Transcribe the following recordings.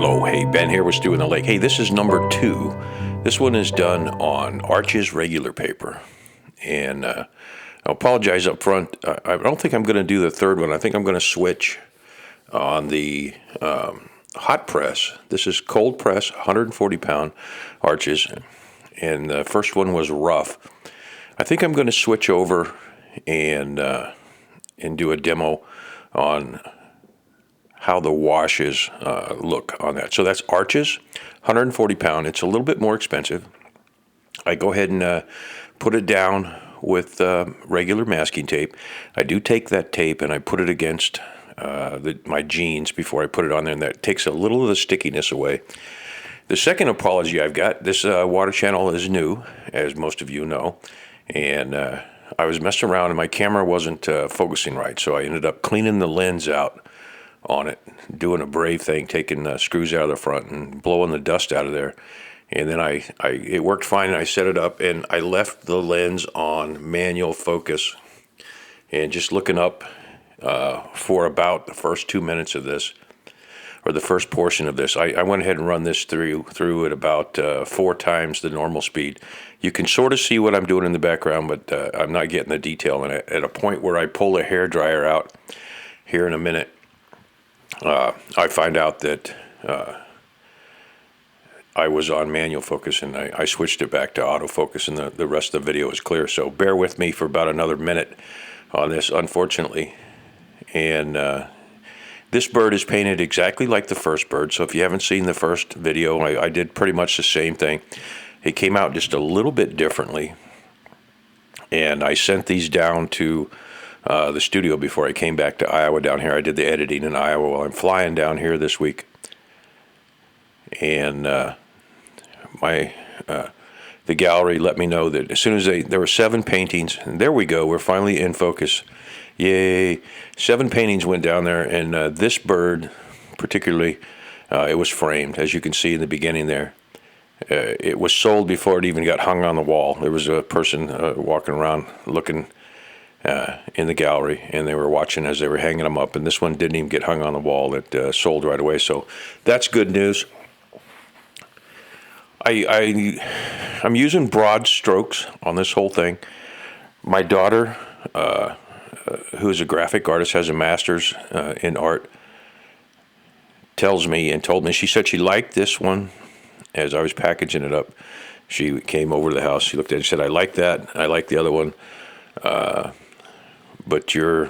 Hello, hey, Ben here with Stu in the Lake. Hey, this is number 2. This one is done on Arches regular paper. And I apologize up front. I don't think I'm going to do the third one. I think I'm going to switch on the hot press. This is cold press, 140-pound Arches. And the first one was rough. I think I'm going to switch over and do a demo on how the washes look on that. So that's Arches, 140 pound. It's a little bit more expensive. I go ahead and put it down with regular masking tape. I do take that tape and I put it against my jeans before I put it on there, and that takes a little of the stickiness away. The second apology I've got, this water channel is new, as most of you know, and I was messing around and my camera wasn't focusing right, so I ended up cleaning the lens out on it, doing a brave thing, taking screws out of the front and blowing the dust out of there. And then it worked fine, and I set it up, and I left the lens on manual focus and just looking up for about the first 2 minutes of this, or the first portion of this. I went ahead and run this through at about 4 times the normal speed. You can sort of see what I'm doing in the background, but I'm not getting the detail in it. At a point where I pull the hair dryer out here in a minute, I find out that I was on manual focus, and I switched it back to autofocus, and the rest of the video is clear. So bear with me for about another minute on this, unfortunately. And this bird is painted exactly like the first bird. So if you haven't seen the first video, I did pretty much the same thing. It came out just a little bit differently. And I sent these down to the studio before I came back to Iowa down here. I did the editing in Iowa while I'm flying down here this week. And the gallery let me know that as soon as there were 7 paintings, and there we go, we're finally in focus. Yay. 7 paintings went down there, and this bird particularly, it was framed, as you can see in the beginning there. It was sold before it even got hung on the wall. There was a person walking around looking in the gallery, and they were watching as they were hanging them up, and this one didn't even get hung on the wall. It sold right away, so that's good news. I'm using broad strokes on this whole thing. My daughter, who is a graphic artist, has a master's in art, told me, she said she liked this one as I was packaging it up. She came over to the house, she looked at it and said, I like that, I like the other one, but you're,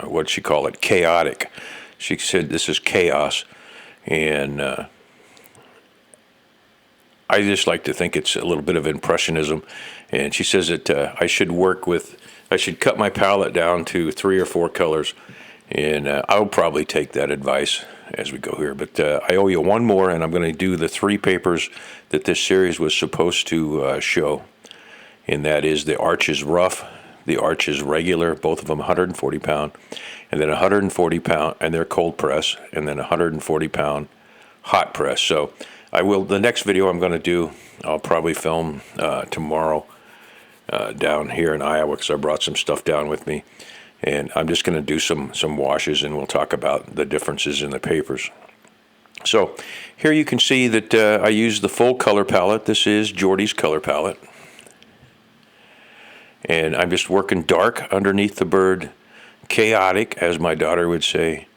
what'd she call it, chaotic. She said this is chaos, and I just like to think it's a little bit of impressionism. And she says that I should cut my palette down to 3 or 4 colors, and I'll probably take that advice as we go here. But I owe you one more, and I'm going to do the 3 papers that this series was supposed to show, and that is the Arches Rough, the Arches Regular, both of them 140 pound, and then 140 pound, and they're cold press, and then 140 pound hot press. So the next video I'm going to do, I'll probably film tomorrow down here in Iowa, because I brought some stuff down with me. And I'm just going to do some washes, and we'll talk about the differences in the papers. So here you can see that I use the full color palette. This is Jordy's color palette. And I'm just working dark underneath the bird, chaotic, as my daughter would say,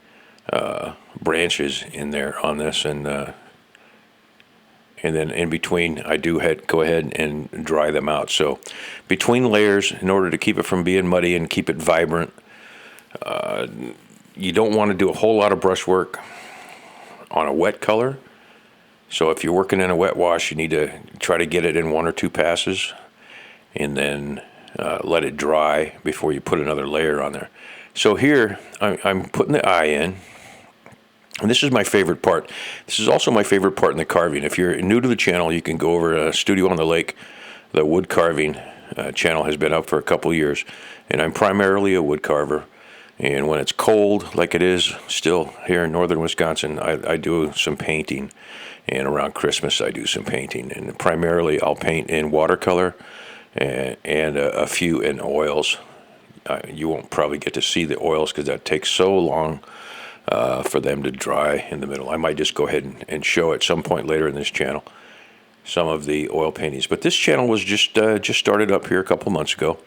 branches in there on this, and then in between I do go ahead and dry them out. So between layers, in order to keep it from being muddy and keep it vibrant, you don't want to do a whole lot of brush work on a wet color. So if you're working in a wet wash, you need to try to get it in 1 or 2 passes, and then let it dry before you put another layer on there. So here I'm putting the eye in, and this is my favorite part. This is also my favorite part in the carving. If you're new to the channel, you can go over to Studio on the Lake. The wood carving channel has been up for a couple years, and I'm primarily a wood carver. And when it's cold, like it is still here in northern Wisconsin, I do some painting. And around Christmas, I do some painting. And primarily, I'll paint in watercolor and a few in oils. You won't probably get to see the oils because that takes so long for them to dry in the middle. I might just go ahead and show at some point later in this channel some of the oil paintings. But this channel was just started up here a couple months ago.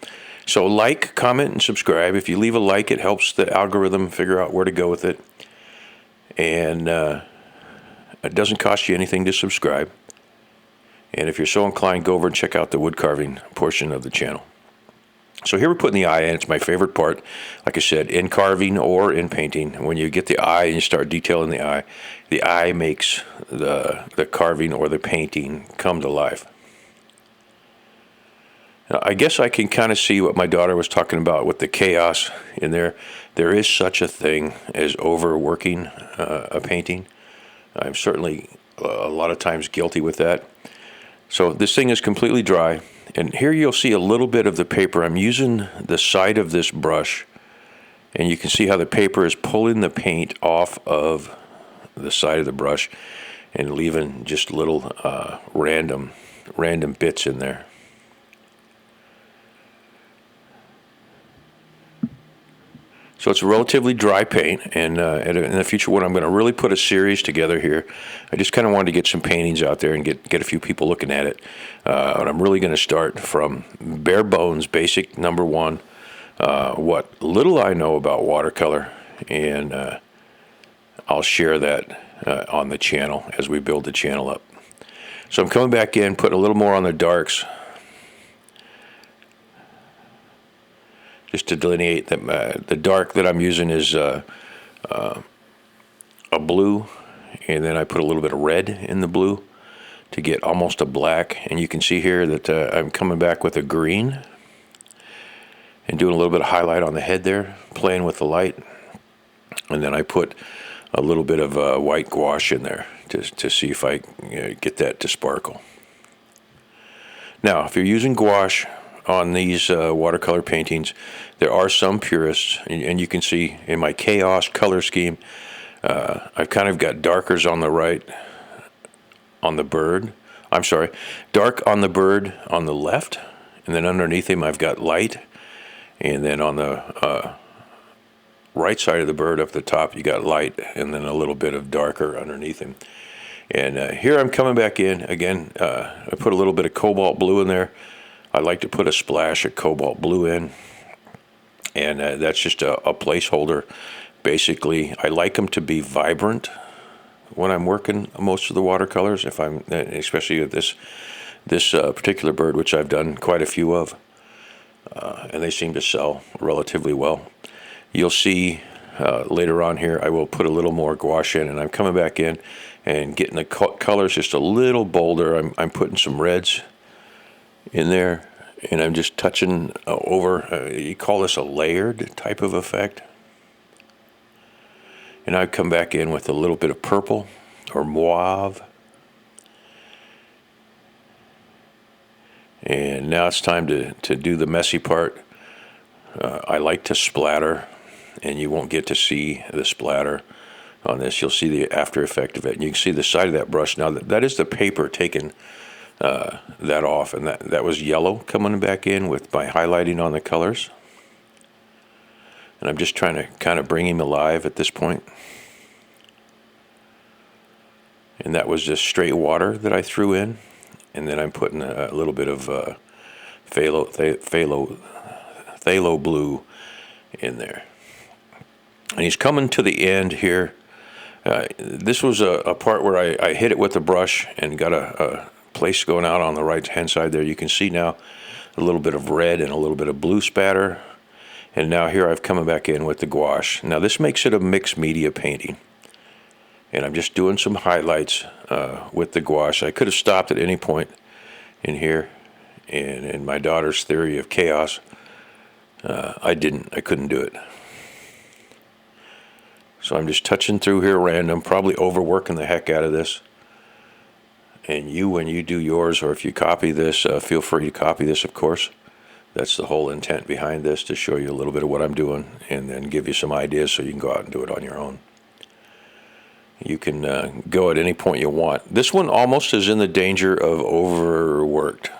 So like, comment, and subscribe. If you leave a like, it helps the algorithm figure out where to go with it. And it doesn't cost you anything to subscribe. And if you're so inclined, go over and check out the wood carving portion of the channel. So here we're putting the eye in. It's my favorite part, like I said, in carving or in painting. When you get the eye and you start detailing the eye makes the carving or the painting come to life. Now, I guess I can kind of see what my daughter was talking about with the chaos in there. There is such a thing as overworking a painting. I'm certainly a lot of times guilty with that. So this thing is completely dry. And here you'll see a little bit of the paper. I'm using the side of this brush, and you can see how the paper is pulling the paint off of the side of the brush and leaving just little random bits in there. So it's a relatively dry paint, and in the future when I'm going to really put a series together here, I just kind of wanted to get some paintings out there and get a few people looking at it. And I'm really going to start from bare bones, basic number one, what little I know about watercolor, and I'll share that on the channel as we build the channel up. So I'm coming back in, putting a little more on the darks, just to delineate that the dark that I'm using is a blue, and then I put a little bit of red in the blue to get almost a black. And you can see here that I'm coming back with a green and doing a little bit of highlight on the head there, playing with the light. And then I put a little bit of white gouache in there to see if I get that to sparkle. Now, if you're using gouache on these watercolor paintings, there are some purists, and you can see in my chaos color scheme, I've kind of got darkers on the right on the bird. I'm sorry, dark on the bird on the left, and then underneath him I've got light, and then on the right side of the bird up the top you got light, and then a little bit of darker underneath him. And here I'm coming back in again. I put a little bit of cobalt blue in there. I like to put a splash of cobalt blue in, and that's just a placeholder. Basically, I like them to be vibrant when I'm working most of the watercolors, especially with this particular bird, which I've done quite a few of, and they seem to sell relatively well. You'll see later on here, I will put a little more gouache in, and I'm coming back in and getting the colors just a little bolder. I'm putting some reds in there, and I'm just touching over, you call this a layered type of effect. And I come back in with a little bit of purple or mauve. And now it's time to do the messy part. I like to splatter, and you won't get to see the splatter on this. You'll see the after effect of it, and you can see the side of that brush. Now that is the paper taking that off, and that was yellow coming back in with my highlighting on the colors. And I'm just trying to kind of bring him alive at this point. And that was just straight water that I threw in, and then I'm putting a little bit of phthalo blue in there. And he's coming to the end here. This was a part where I hit it with the brush and got a place going out on the right hand side there. You can see now a little bit of red and a little bit of blue spatter. And now here I've come back in with the gouache. Now this makes it a mixed media painting. And I'm just doing some highlights with the gouache. I could have stopped at any point in here. And in my daughter's theory of chaos, I didn't. I couldn't do it. So I'm just touching through here random, probably overworking the heck out of this. And when you do yours, or if you copy this, feel free to copy this, of course. That's the whole intent behind this, to show you a little bit of what I'm doing and then give you some ideas so you can go out and do it on your own. You can go at any point you want. This one almost is in the danger of overworked,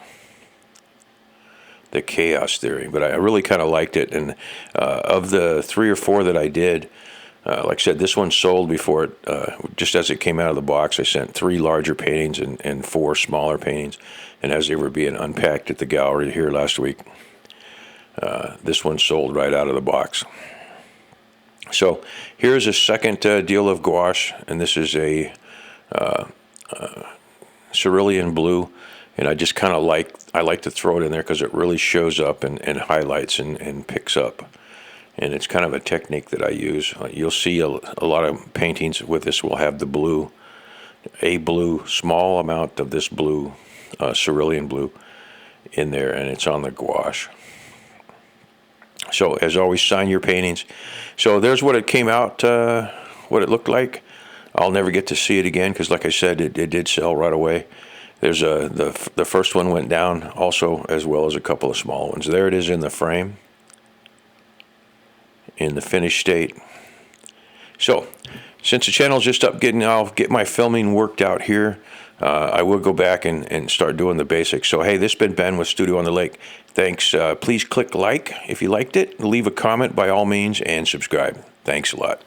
the chaos theory, but I really kind of liked it. And of the 3 or 4 that I did, Like I said, this one sold before it, just as it came out of the box. I sent 3 larger paintings and 4 smaller paintings. And as they were being unpacked at the gallery here last week, this one sold right out of the box. So here's a second deal of gouache, and this is a cerulean blue. And I just kind of like to throw it in there because it really shows up and highlights and picks up. And it's kind of a technique that I use. You'll see a lot of paintings with this will have the blue, small amount of this blue, cerulean blue in there, and it's on the gouache. So as always, sign your paintings. So there's what it came out, what it looked like. I'll never get to see it again because, like I said, it did sell right away. There's the first one went down also, as well as a couple of small ones. There it is in the frame, in the finished state. So, since the channel's just up, I'll get my filming worked out here. I will go back and start doing the basics. So, hey, this has been Ben with Studio on the Lake. Thanks. Please click like if you liked it. Leave a comment by all means and subscribe. Thanks a lot.